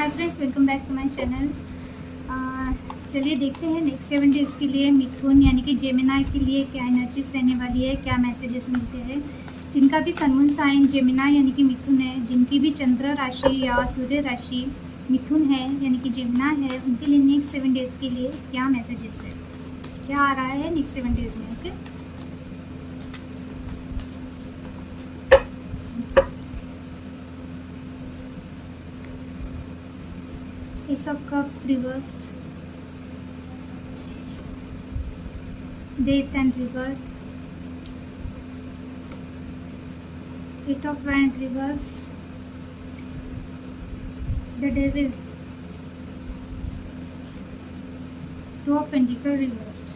Hi friends, welcome back to my channel. चलिए देखते हैं नेक्स्ट 7 डेज़ के लिए मिथुन यानी कि जेमिनाई के लिए क्या एनर्जीज रहने वाली है, क्या मैसेजेस मिलते हैं। जिनका भी सन मून साइन जेमिनाई यानी कि मिथुन है, जिनकी भी चंद्र राशि या सूर्य राशि मिथुन है यानी कि जेमिनाई है, उनके लिए नेक्स्ट 7 डेज़ के लिए क्या मैसेजेस है, क्या आ रहा है नेक्स्ट 7 डेज़ में। Okay, Ace of Cups reversed, Death and Rebirth, Eight of Wands reversed, the Devil, Two of Pentacles reversed.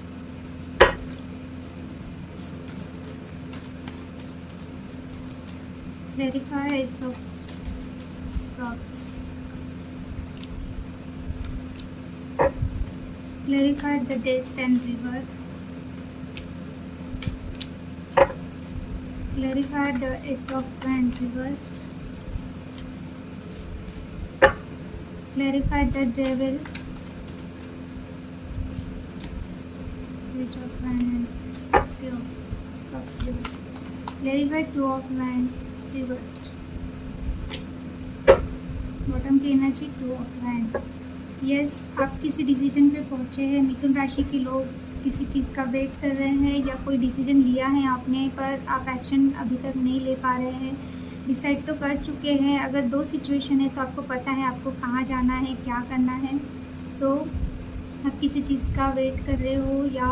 Clarify Ace of Cups. Clarify the death and rebirth. Clarify the Eight of Wands reversed. Clarify the Devil. Page of Wands and Three of Cups reversed. Clarify Two of Wands reversed. Bottom की energy two of wand. Yes, आप किसी decision पे पहुँचे हैं। मिथुन राशि के लोग किसी चीज़ का वेट कर रहे हैं या कोई डिसीजन लिया है आपने, पर आप एक्शन अभी तक नहीं ले पा रहे हैं। डिसाइड तो कर चुके हैं। अगर दो सिचुएशन है तो आपको पता है आपको कहाँ जाना है, क्या करना है। सो आप किसी चीज़ का वेट कर रहे हो या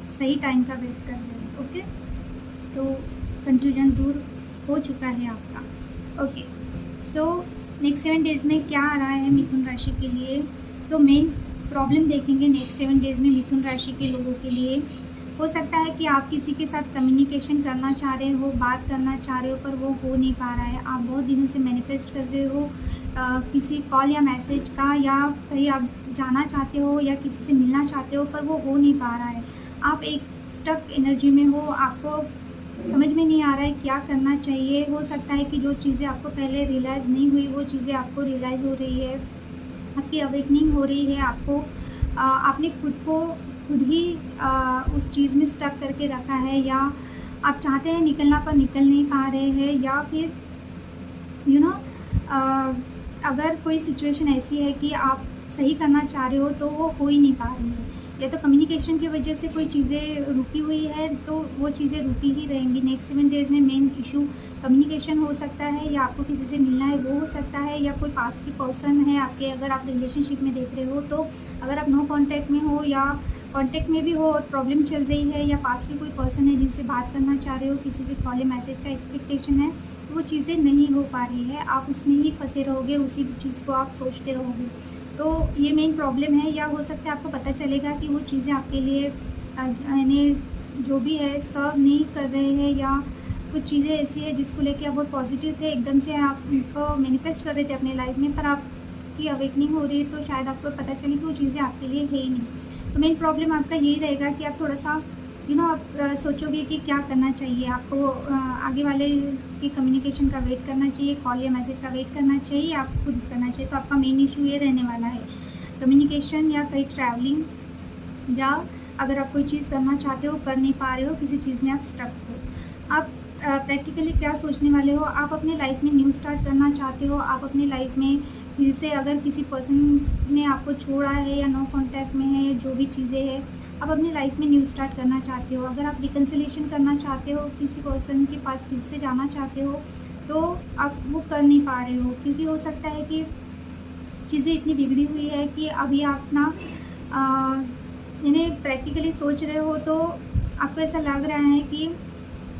सही टाइम का वेट कर रहे हो। ओके, तो कन्फ्यूजन दूर हो चुका है आपका। ओके, सो नेक्स्ट 7 डेज़ में क्या आ रहा है मिथुन राशि के लिए। सो मेन प्रॉब्लम देखेंगे नेक्स्ट 7 डेज़ में मिथुन राशि के लोगों के लिए। हो सकता है कि आप किसी के साथ कम्युनिकेशन करना चाह रहे हो, बात करना चाह रहे हो, पर वो हो नहीं पा रहा है। आप बहुत दिनों से मैनिफेस्ट कर रहे हो किसी कॉल या मैसेज का, या कहीं आप जाना चाहते हो या किसी से मिलना चाहते हो, पर वो हो नहीं पा रहा है। आप एक स्टक एनर्जी में हो, आपको समझ में नहीं आ रहा है क्या करना चाहिए। हो सकता है कि जो चीज़ें आपको पहले रियलाइज़ नहीं हुई वो चीज़ें आपको रियलाइज़ हो रही है, आपकी अवेकनिंग हो रही है। आपको आपने खुद ही उस चीज़ में स्टक करके रखा है, या आप चाहते हैं निकलना पर निकल नहीं पा रहे हैं, या फिर अगर कोई सिचुएशन ऐसी है कि आप सही करना चाह रहे हो तो वो हो ही नहीं पा रही है, या तो कम्युनिकेशन की वजह से कोई चीज़ें रुकी हुई है तो वो चीज़ें रुकी ही रहेंगी। नेक्स्ट 7 डेज़ में मेन इशू कम्युनिकेशन हो सकता है, या आपको किसी से मिलना है वो हो सकता है, या कोई पास की पर्सन है आपके, अगर आप रिलेशनशिप में देख रहे हो तो। अगर आप नो कांटेक्ट में हो या कांटेक्ट में भी हो और प्रॉब्लम चल रही है, या पास की कोई पर्सन है जिनसे बात करना चाह रहे हो, किसी से कॉल या मैसेज का एक्सपेक्टेशन है, तो वो चीज़ें नहीं हो पा रही है। आप उसमें ही फंसे रहोगे, उसी चीज़ को आप सोचते रहोगे, तो ये मेन प्रॉब्लम है। या हो सकता है आपको पता चलेगा कि वो चीज़ें आपके लिए यानी जो भी है सर्व नहीं कर रहे हैं, या कुछ चीज़ें ऐसी है जिसको लेके आप बहुत पॉजिटिव थे, एकदम से आप उनको मैनिफेस्ट कर रहे थे अपने लाइफ में, पर आपकी अवेकनिंग हो रही है तो शायद आपको पता चले कि वो चीज़ें आपके लिए है ही नहीं। तो मेन प्रॉब्लम आपका यही रहेगा कि आप थोड़ा सा आप सोचोगे कि क्या करना चाहिए आपको। आगे वाले की कम्युनिकेशन का वेट करना चाहिए, कॉल या मैसेज का वेट करना चाहिए, आप खुद करना चाहिए। तो आपका मेन इशू ये रहने वाला है कम्युनिकेशन, या कहीं ट्रैवलिंग, या अगर आप कोई चीज़ करना चाहते हो कर नहीं पा रहे हो, किसी चीज़ में आप स्टक हो। आप प्रैक्टिकली क्या सोचने वाले हो, आप अपने लाइफ में न्यू स्टार्ट करना चाहते हो। आप अपने लाइफ में फिर से, अगर किसी पर्सन ने आपको छोड़ा है या नो कांटेक्ट में है, या जो भी चीज़ें हैं, आप अपनी लाइफ में न्यू स्टार्ट करना चाहते हो। अगर आप रिकन्सिलेशन करना चाहते हो, किसी पर्सन के पास फिर से जाना चाहते हो, तो आप वो कर नहीं पा रहे हो, क्योंकि हो सकता है कि चीज़ें इतनी बिगड़ी हुई है कि अभी आप ना इन्हें प्रैक्टिकली सोच रहे हो तो आपको ऐसा लग रहा है कि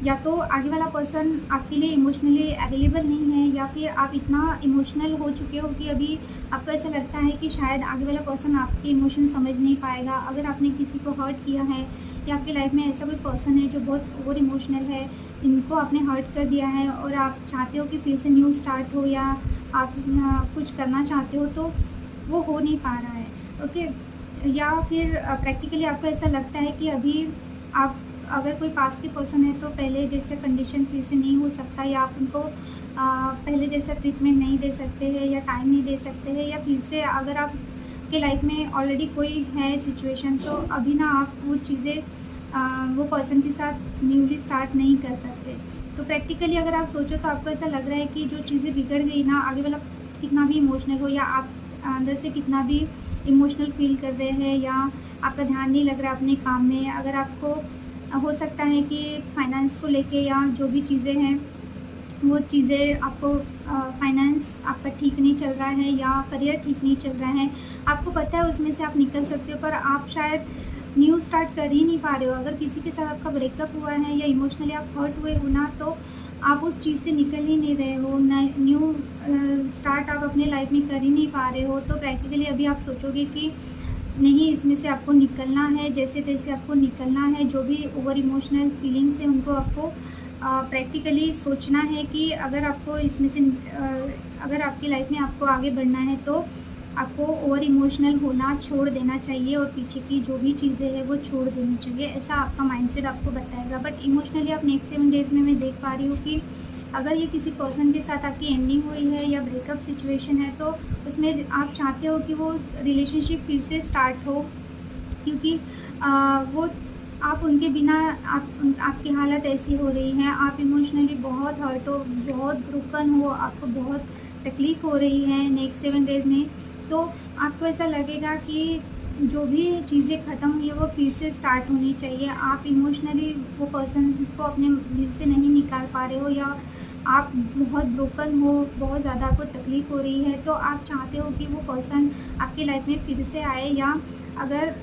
या तो आगे वाला पर्सन आपके लिए इमोशनली अवेलेबल नहीं है, या फिर आप इतना इमोशनल हो चुके हो कि अभी आपको ऐसा लगता है कि शायद आगे वाला पर्सन आपके इमोशन समझ नहीं पाएगा। अगर आपने किसी को हर्ट किया है, या आपकी लाइफ में ऐसा कोई पर्सन है जो बहुत ओवर इमोशनल है, इनको आपने हर्ट कर दिया है, और आप चाहते हो कि फिर से न्यू स्टार्ट हो, या आप कुछ करना चाहते हो, तो वो हो नहीं पा रहा है। ओके, या फिर प्रैक्टिकली आपको ऐसा लगता है कि अभी आप अगर कोई पास्ट के पर्सन है तो पहले जैसे कंडीशन फिर से नहीं हो सकता, या आप उनको पहले जैसा ट्रीटमेंट नहीं दे सकते हैं या टाइम नहीं दे सकते हैं, या फिर से अगर आप के लाइफ में ऑलरेडी कोई है सिचुएशन तो अभी ना आप वो चीज़ें वो पर्सन के साथ न्यूली स्टार्ट नहीं कर सकते। तो प्रैक्टिकली अगर आप सोचो तो आपको ऐसा लग रहा है कि जो चीज़ें बिगड़ गई ना, आगे वाला कितना भी इमोशनल हो या आप अंदर से कितना भी इमोशनल फील कर रहे हैं या आपका ध्यान नहीं लग रहा अपने काम में, अगर आपको हो सकता है कि फाइनेंस को लेके या जो भी चीज़ें हैं वो चीज़ें आपको फाइनेंस आपका ठीक नहीं चल रहा है या करियर ठीक नहीं चल रहा है, आपको पता है उसमें से आप निकल सकते हो, पर आप शायद न्यू स्टार्ट कर ही नहीं पा रहे हो। अगर किसी के साथ आपका ब्रेकअप हुआ है या इमोशनली आप हर्ट हुए हो ना, तो आप उस चीज़ से निकल ही नहीं रहे हो, न्यू स्टार्ट आप अपने लाइफ में कर ही नहीं पा रहे हो। तो प्रैक्टिकली अभी आप सोचोगे कि नहीं, इसमें से आपको निकलना है, जैसे तैसे आपको निकलना है, जो भी ओवर इमोशनल फीलिंग्स है उनको आपको प्रैक्टिकली सोचना है कि अगर आपको इसमें से अगर आपकी लाइफ में आपको आगे बढ़ना है तो आपको ओवर इमोशनल होना छोड़ देना चाहिए और पीछे की जो भी चीज़ें हैं वो छोड़ देनी चाहिए, ऐसा आपका माइंडसेट आपको बताएगा। बट इमोशनली आप नेक्स्ट 7 डेज़ में मैं देख पा रही हूँ कि अगर ये किसी पर्सन के साथ आपकी एंडिंग हुई है या ब्रेकअप सिचुएशन है तो उसमें आप चाहते हो कि वो रिलेशनशिप फिर से स्टार्ट हो, क्योंकि वो आप उनके बिना आपकी हालत ऐसी हो रही है, आप इमोशनली बहुत हर्ट हो, बहुत ब्रोकन हो, आपको बहुत तकलीफ़ हो रही है नेक्स्ट 7 डेज़ में। सो आपको ऐसा लगेगा कि जो भी चीज़ें ख़त्म हुई है वो फिर से स्टार्ट होनी चाहिए। आप इमोशनली वो पर्सन को अपने दिल से नहीं निकाल पा रहे हो या आप बहुत ब्रोकन हो, बहुत ज़्यादा आपको तकलीफ़ हो रही है, तो आप चाहते हो कि वो पर्सन आपकी लाइफ में फिर से आए, या अगर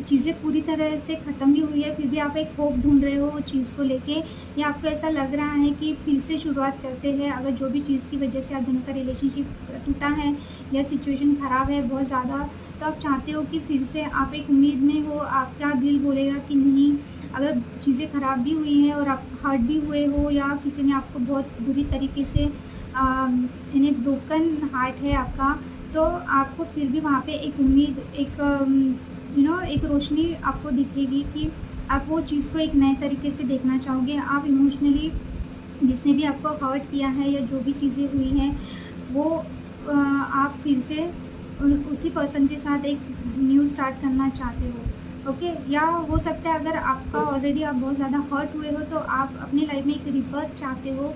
चीज़ें पूरी तरह से ख़त्म भी हुई है फिर भी आप एक होप ढूंढ रहे हो वो चीज़ को लेके, या आपको ऐसा लग रहा है कि फिर से शुरुआत करते हैं। अगर जो भी चीज़ की वजह से आप दोनों का रिलेशनशिप टूटा है या सिचुएशन ख़राब है बहुत ज़्यादा, तो आप चाहते हो कि फिर से आप एक उम्मीद में हो, आपका दिल बोलेगा कि नहीं, अगर चीज़ें ख़राब भी हुई हैं और आप हर्ट भी हुए हो या किसी ने आपको बहुत बुरी तरीके से यानी ब्रोकन हार्ट है आपका, तो आपको फिर भी वहाँ पे एक उम्मीद, एक एक रोशनी आपको दिखेगी कि आप वो चीज़ को एक नए तरीके से देखना चाहोगे। आप इमोशनली जिसने भी आपको हर्ट किया है या जो भी चीज़ें हुई हैं वो आप फिर से उसी पर्सन के साथ एक न्यू स्टार्ट करना चाहते हो, ओके। या हो सकता है अगर आपका ऑलरेडी आप बहुत ज़्यादा हर्ट हुए हो तो आप अपनी लाइफ में एक रिबर्थ चाहते हो।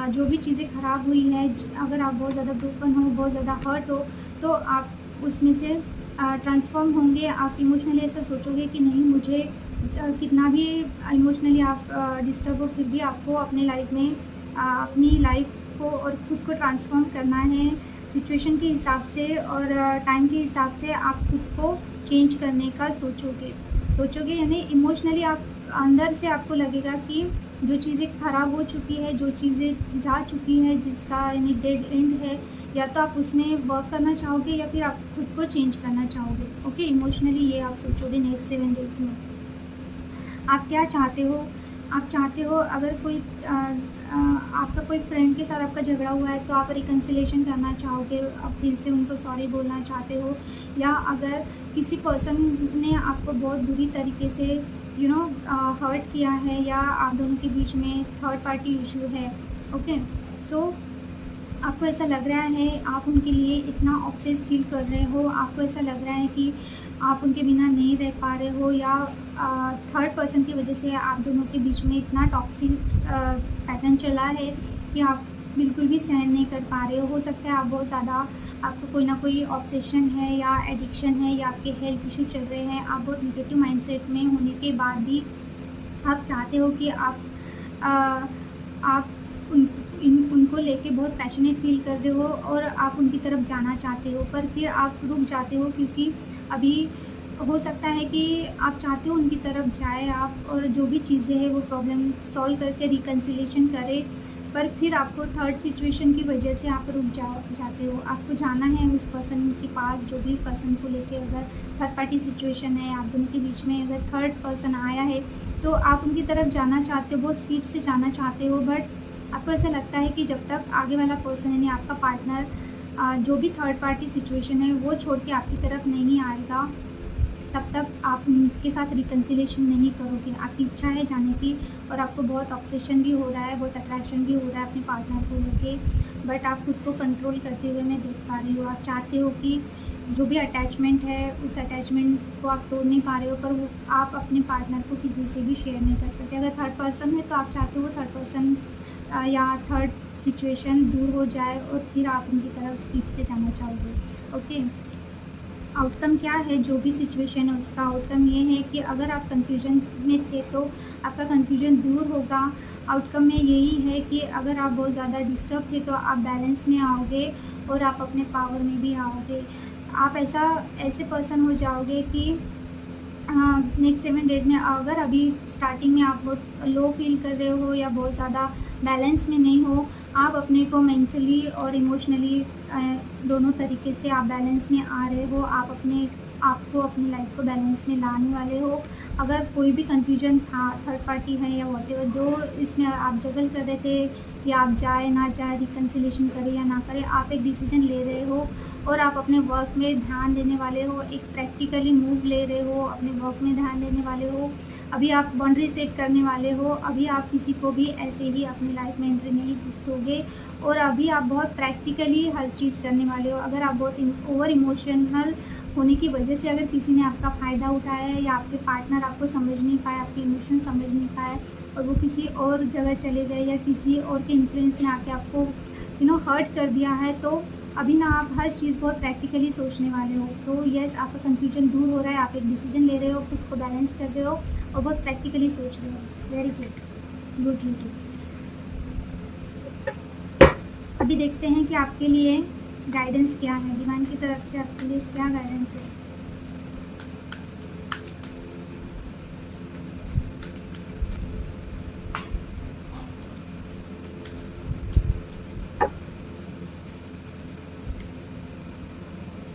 जो भी चीज़ें ख़राब हुई है, अगर आप बहुत ज़्यादा ब्रोकन हो, बहुत ज़्यादा हर्ट हो, तो आप उसमें से ट्रांसफ़ॉर्म होंगे। आप इमोशनली ऐसा सोचोगे कि नहीं, मुझे कितना भी इमोशनली आप डिस्टर्ब हो फिर भी आपको अपने लाइफ में अपनी लाइफ को और खुद को ट्रांसफ़ॉर्म करना है सिचुएशन के हिसाब से और टाइम के हिसाब से। आप खुद को चेंज करने का सोचोगे यानी इमोशनली आप अंदर से आपको लगेगा कि जो चीज़ें ख़राब हो चुकी है, जो चीज़ें जा चुकी है, जिसका यानी डेड एंड है, या तो आप उसमें वर्क करना चाहोगे या फिर आप खुद को चेंज करना चाहोगे, ओके। इमोशनली ये आप सोचोगे नेक्स्ट 7 डेज़ में। आप क्या चाहते हो? आप चाहते हो अगर कोई आपका कोई फ्रेंड के साथ आपका झगड़ा हुआ है तो आप रिकन्सिलेशन करना चाहोगे, आप फिर से उनको सॉरी बोलना चाहते हो, या अगर किसी पर्सन ने आपको बहुत बुरी तरीके से हर्ट किया है या आप दोनों के बीच में थर्ड पार्टी इशू है, ओके। सो आपको ऐसा लग रहा है आप उनके लिए इतना ऑब्सेस फील कर रहे हो, आपको ऐसा लग रहा है कि आप उनके बिना नहीं रह पा रहे हो, या थर्ड पर्सन की वजह से आप दोनों के बीच में इतना टॉक्सिक पैटर्न चला है कि आप बिल्कुल भी सहन नहीं कर पा रहे हो सकता है आप बहुत ज़्यादा, आपको कोई ना कोई ऑब्सेशन है या एडिक्शन है या आपके हेल्थ इशू चल रहे हैं, आप बहुत नेगेटिव माइंडसेट में होने के बाद भी आप चाहते हो कि आप उनको लेके बहुत पैशनेट फील कर रहे हो और आप उनकी तरफ जाना चाहते हो, पर फिर आप रुक जाते हो क्योंकि अभी हो सकता है कि आप चाहते हो उनकी तरफ जाए आप और जो भी चीज़ें हैं वो प्रॉब्लम सॉल्व करके रिकन्सिलेशन करें, पर फिर आपको थर्ड सिचुएशन की वजह से आप रुक जाते हो। आपको जाना है उस पर्सन के पास, जो भी पर्सन को लेके अगर थर्ड पार्टी सिचुएशन है आप दोनों के बीच में, अगर थर्ड पर्सन आया है तो आप उनकी तरफ जाना चाहते हो, बहुत स्पीड से जाना चाहते हो, बट आपको ऐसा लगता है कि जब तक आगे वाला पर्सन यानी आपका पार्टनर जो भी थर्ड पार्टी सिचुएशन है वो छोड़ के आपकी तरफ नहीं आएगा, तब तक आप उनके साथ रिकन्सिलेशन नहीं करोगे। आपकी इच्छा है जाने की और आपको बहुत ऑब्सेशन भी हो रहा है, बहुत अट्रैक्शन भी हो रहा है अपने पार्टनर को लेके, बट आप खुद को कंट्रोल करते हुए मैं देख पा रही हूँ। आप चाहते हो कि जो भी अटैचमेंट है उस अटैचमेंट को आप तोड़ नहीं पा रहे हो, पर वो आप अपने पार्टनर को किसी से भी शेयर नहीं कर सकते। अगर थर्ड पर्सन है तो आप चाहते हो थर्ड पर्सन या थर्ड सिचुएशन दूर हो जाए और फिर आप उनकी तरफ स्पीड से जाना चाहोगे। ओके, आउटकम क्या है, जो भी सिचुएशन है उसका आउटकम ये है कि अगर आप कन्फ्यूजन में थे तो आपका कन्फ्यूजन दूर होगा। आउटकम में यही है कि अगर आप बहुत ज़्यादा डिस्टर्ब थे तो आप बैलेंस में आओगे और आप अपने पावर में भी आओगे। आप ऐसे पर्सन हो जाओगे कि नेक्स्ट 7 डेज़ में, अगर अभी स्टार्टिंग में आप बहुत लो फील कर रहे हो या बहुत ज़्यादा बैलेंस में नहीं हो, आप अपने को मेंटली और इमोशनली दोनों तरीके से आप बैलेंस में आ रहे हो। आपको अपनी लाइफ को बैलेंस में लाने वाले हो। अगर कोई भी कन्फ्यूजन था, थर्ड पार्टी है या व्हाटएवर, जो इसमें आप जगल कर रहे थे कि आप जाए ना जाए, रिकन्सिलेशन करें या ना करें, आप एक डिसीजन ले रहे हो और आप अपने वर्क में ध्यान देने वाले हो, एक प्रैक्टिकली मूव ले रहे हो, अपने वर्क में ध्यान देने वाले हो। अभी आप बाउंड्री सेट करने वाले हो। अभी आप किसी को भी ऐसे ही अपनी लाइफ में एंट्री नहीं दोगे और अभी आप बहुत प्रैक्टिकली हर चीज़ करने वाले हो। अगर आप बहुत ओवर इमोशनल होने की वजह से अगर किसी ने आपका फ़ायदा उठाया है या आपके पार्टनर आपको समझ नहीं पाए, आपके इमोशन समझ नहीं पाए और वो किसी और जगह चले गए या किसी और के इन्फ्लुएंस में आके आपको हर्ट कर दिया है, तो अभी ना आप हर चीज़ बहुत प्रैक्टिकली सोचने वाले हो। तो यस, आपका कन्फ्यूजन दूर हो रहा है, आप एक डिसीजन ले रहे हो, खुद को बैलेंस कर रहे हो और बहुत प्रैक्टिकली सोच रहे हो। Very good, good you too. अभी देखते हैं कि आपके लिए गाइडेंस क्या है, डिवाइन की तरफ से आपके लिए क्या गाइडेंस है।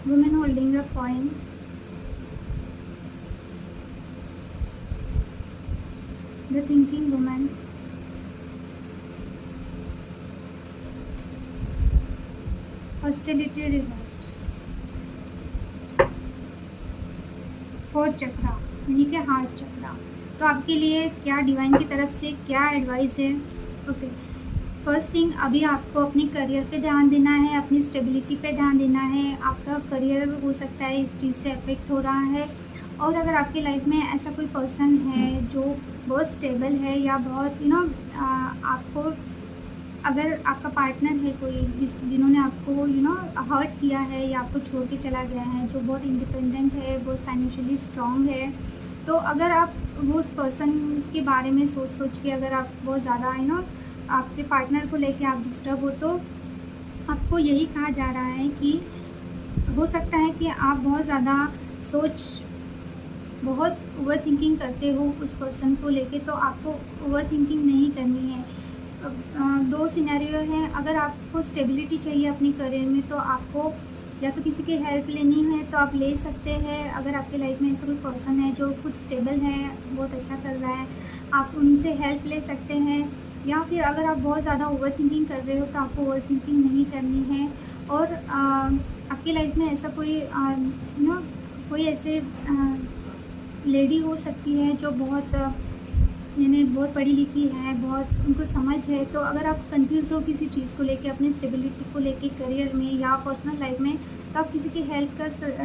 Women holding a coin, the thinking women, hostility reversed, fourth chakra यानी कि हार्ट चक्रा। तो आपके लिए क्या डिवाइन की तरफ से क्या एडवाइस है। ओके, फर्स्ट थिंग, अभी आपको अपने करियर पे ध्यान देना है, अपनी स्टेबिलिटी पे ध्यान देना है। आपका करियर हो सकता है इस चीज़ से अफेक्ट हो रहा है, और अगर आपकी लाइफ में ऐसा कोई पर्सन है जो बहुत स्टेबल है या बहुत आपको, अगर आपका पार्टनर है कोई जिन्होंने आपको हर्ट किया है या आपको छोड़ के चला गया है, जो बहुत इंडिपेंडेंट है, बहुत फाइनेंशियली स्ट्रांग है, तो अगर आप वो उस पर्सन के बारे में सोच के अगर आप बहुत ज़्यादा आपके पार्टनर को लेके आप डिस्टर्ब हो, तो आपको यही कहा जा रहा है कि हो सकता है कि आप बहुत ज़्यादा बहुत ओवर थिंकिंग करते हो उस पर्सन को लेके, तो आपको ओवर थिंकिंग नहीं करनी है। दो सिनेरियो हैं, अगर आपको स्टेबिलिटी चाहिए अपनी करियर में तो आपको या तो किसी की हेल्प लेनी है तो आप ले सकते हैं। अगर आपकी लाइफ में ऐसा कोई पर्सन है जो खुद स्टेबल है, बहुत अच्छा कर रहा है, आप उनसे हेल्प ले सकते हैं। या फिर अगर आप बहुत ज़्यादा ओवर थिंकिंग कर रहे हो तो आपको ओवर थिंकिंग नहीं करनी है। और आपकी लाइफ में ऐसा कोई ऐसे लेडी हो सकती है जो बहुत बहुत पढ़ी लिखी है, बहुत उनको समझ है। तो अगर आप कंफ्यूज हो किसी चीज़ को लेके, अपनी स्टेबिलिटी को लेके करियर में या पर्सनल लाइफ में, तो आप किसी की हेल्प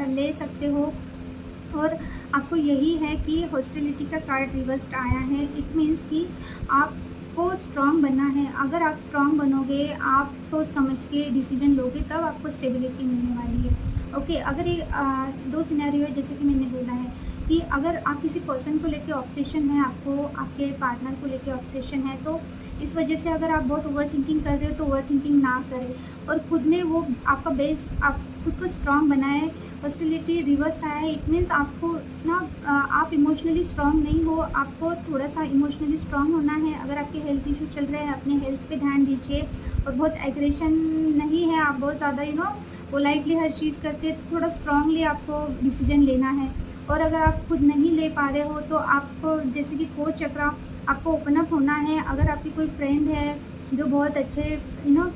ले सकते हो। और आपको यही है कि हॉस्टिलिटी का कार्ड रिवर्स्ड आया है। इट मीन्स कि आपको स्ट्रांग बनना है। अगर आप स्ट्रांग बनोगे, आप सोच समझ के डिसीजन लोगे, तब आपको स्टेबिलिटी मिलने वाली है। ओके, अगर ये दो सिनेरियो है जैसे कि मैंने बोला है कि अगर आप किसी पर्सन को लेके ऑब्सेशन है, आपको आपके पार्टनर को लेके ऑब्सेशन है, तो इस वजह से अगर आप बहुत ओवर थिंकिंग कर रहे हो तो ओवर थिंकिंग ना करें और खुद में वो आपका बेस, आप खुद को स्ट्रांग बनाए। हॉस्टिलिटी रिवर्स आया है, इट मीन्स आपको आप इमोशनली स्ट्रांग नहीं हो, आपको थोड़ा सा इमोशनली स्ट्रांग होना है। अगर आपके हेल्थ इशू चल रहे हैं, अपने हेल्थ पे ध्यान दीजिए। और बहुत एग्रेशन नहीं है, आप बहुत ज़्यादा पोलाइटली हर चीज़ करते हैं, तो थोड़ा स्ट्रांगली आपको डिसीजन लेना है। और अगर आप खुद नहीं ले पा रहे हो तो आपको, जैसे कि फोर्थ चक्रा, आपको ओपन अप होना है। अगर आपकी कोई फ्रेंड है जो बहुत अच्छे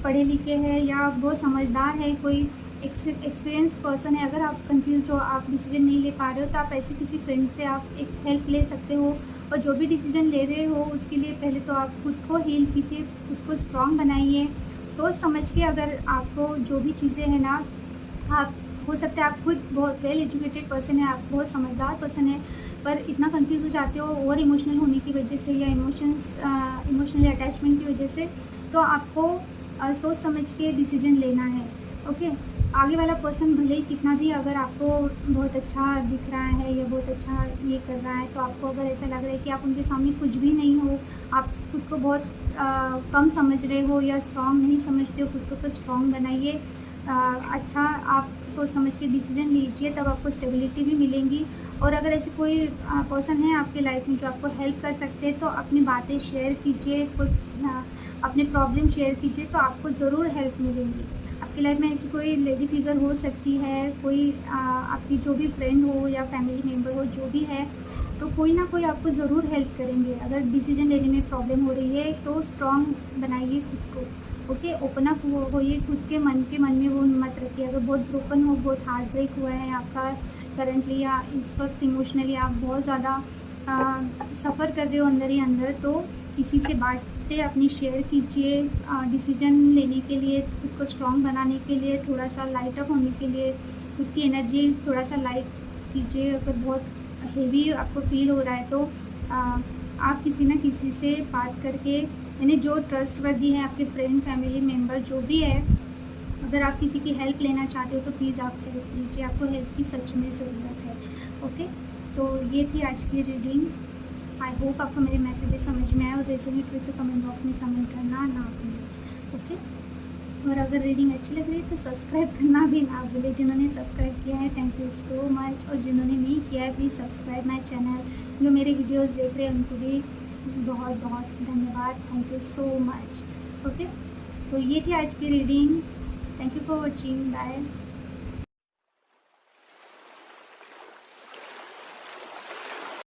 पढ़े लिखे हैं या बहुत समझदार है, कोई एक्सपीरियंस पर्सन है, अगर आप कंफ्यूज हो, आप डिसीजन नहीं ले पा रहे हो, तो आप ऐसे किसी फ्रेंड से आप एक हेल्प ले सकते हो। और जो भी डिसीजन ले रहे हो उसके लिए पहले तो आप खुद को हील कीजिए, खुद को स्ट्रॉन्ग बनाइए, सोच समझ के। अगर आपको जो भी चीज़ें हैं ना, आप हो सकता है आप खुद बहुत वेल एजुकेटेड पर्सन है, आप बहुत समझदार पर्सन है, पर इतना कंफ्यूज हो जाते हो ओवर इमोशनल होने की वजह से या इमोशनली अटैचमेंट की वजह से। तो आपको सोच समझ के डिसीजन लेना है। ओके, आगे वाला पर्सन भले ही कितना भी अगर आपको बहुत अच्छा दिख रहा है या बहुत अच्छा ये कर रहा है, तो आपको अगर ऐसा लग रहा है कि आप उनके सामने कुछ भी नहीं हो, आप खुद को बहुत कम समझ रहे हो या स्ट्रांग नहीं समझते हो, खुद को तो स्ट्रांग बनाइए। अच्छा, आप सोच समझ के डिसीजन लीजिए, तब आपको स्टेबिलिटी भी मिलेंगी। और अगर ऐसे कोई पर्सन है आपके लाइफ में जो आपको हेल्प कर सकते हैं, तो अपनी बातें शेयर कीजिए, अपने प्रॉब्लम शेयर कीजिए, तो आपको ज़रूर हेल्प मिलेंगी। आपकी लाइफ में ऐसी कोई लेडी फिगर हो सकती है, कोई आपकी जो भी फ्रेंड हो या फैमिली मेम्बर हो, जो भी है, तो कोई ना कोई आपको ज़रूर हेल्प करेंगे। अगर डिसीजन लेने में प्रॉब्लम हो रही है तो स्ट्रॉन्ग बनाइए खुद को। ओके, ओपन अप होइए, खुद के मन में वो मत रखिए। अगर बहुत ब्रोकन हो, बहुत हार्ट ब्रेक हुआ है आपका करंटली, या इस वक्त इमोशनली आप बहुत ज़्यादा सफ़र कर रहे हो अंदर ही अंदर, तो किसी से बातें अपनी शेयर कीजिए। डिसीजन लेने के लिए, खुद को स्ट्रॉन्ग बनाने के लिए, थोड़ा सा लाइट अप होने के लिए, खुद की एनर्जी थोड़ा सा लाइट कीजिए। अगर बहुत हेवी आपको फील हो रहा है, तो आप किसी न किसी से बात करके, यानी जो ट्रस्टवर्दी है, आपके फ्रेंड, फैमिली मेम्बर जो भी है, अगर आप किसी की हेल्प लेना चाहते हो तो प्लीज़ आप हेल्प लीजिए, आपको हेल्प की सच में ज़रूरत है। ओके, तो ये थी आज की रीडिंग। आई होप आपको मेरे मैसेजेस समझ में आए, और रेजोनेट हुए तो कमेंट बॉक्स में कमेंट करना ना भूलें। ओके, और अगर रीडिंग अच्छी लग रही है तो सब्सक्राइब करना भी ना भूलें। जिन्होंने सब्सक्राइब किया है, थैंक यू सो मच, और जिन्होंने नहीं किया है, प्लीज़ सब्सक्राइब माई चैनल। जो मेरे वीडियोज़ देख रहे हैं उनको भी बहुत बहुत धन्यवाद, thank you so much. Okay, तो ये थी आज की reading. Thank you for watching, bye.